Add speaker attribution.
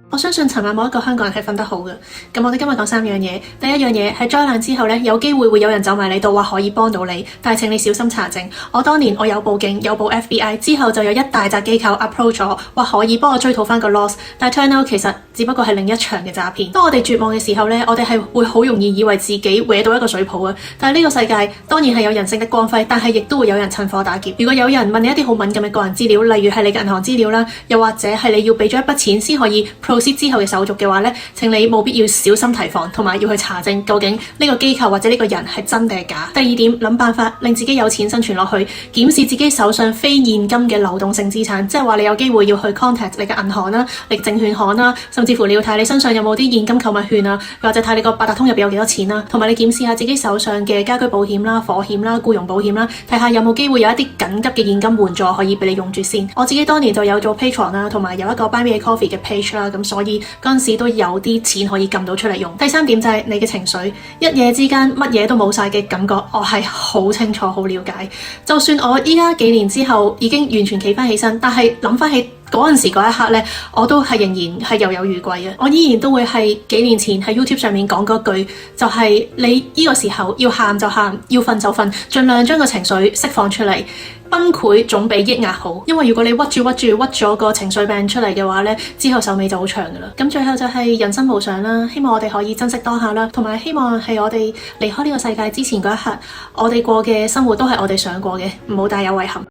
Speaker 1: 我相信尋晚冇一個香港人係瞓得好嘅。咁我哋今日講3樣嘢。第一樣嘢係災難之後呢，有機會有人走埋嚟度話可以幫到你，但係請你小心查證。我當年我有報警，有報 FBI 之後就有一大紮機構 approach 咗，話可以幫我追討翻個 loss， 但係 turn out 其實只不過係另一場嘅詐騙。當我哋絕望嘅時候呢，我哋係會好容易以為自己搲到一個水泡啊！但係呢個世界當然係有人性的光輝，但係亦都會有人趁火打劫。如果有人問你一啲好敏感嘅個人資料，例如係你嘅銀行資料啦，又或者係你要俾咗一筆錢先可以 proceed 之後嘅手續嘅話呢，請你務必要小心提防，同埋要去查證究竟呢個機構或者呢個人係真定係假。第二點，諗辦法令自己有錢生存落去，檢視自己手上非現金嘅流動性資產，即係話你有機會要去 contact 你嘅銀行啦、你證券行啦，甚至乎你要睇你身上有冇啲現金購物券啊，或者睇你個八達通入邊有幾多錢啦，同埋你檢視下自己手上嘅家居保險啦、火險啦、僱傭保險啦，睇下有冇機會有一啲緊急嘅現金援助可以俾你用住先。我自己當年就有做 Patreon 啦，同埋有一個 Buy Me a Coffee 嘅 page 啦，咁所以嗰陣時都有啲錢可以撳到出嚟用。第三點就係你嘅情緒，一夜之間乜嘢都冇晒嘅感覺，我係好清楚、好了解。就算我依家幾年之後已經完全企翻起身，但係諗翻起嗰陣時嗰一刻呢，我都係仍然係猶有餘悸嘅。我依然都會係幾年前喺 YouTube 上面講嗰句，就係你呢個時候要喊就喊，要瞓就瞓，盡量將個情緒釋放出嚟。崩潰總比抑壓好，因為如果你屈住屈咗個情緒病出嚟嘅話呢，之後壽命就好長噶啦。咁最後就係人生無常啦，希望我哋可以珍惜當下啦，同埋希望係我哋離開呢個世界之前嗰一刻，我哋過嘅生活都係我哋想過嘅，唔好帶有遺憾。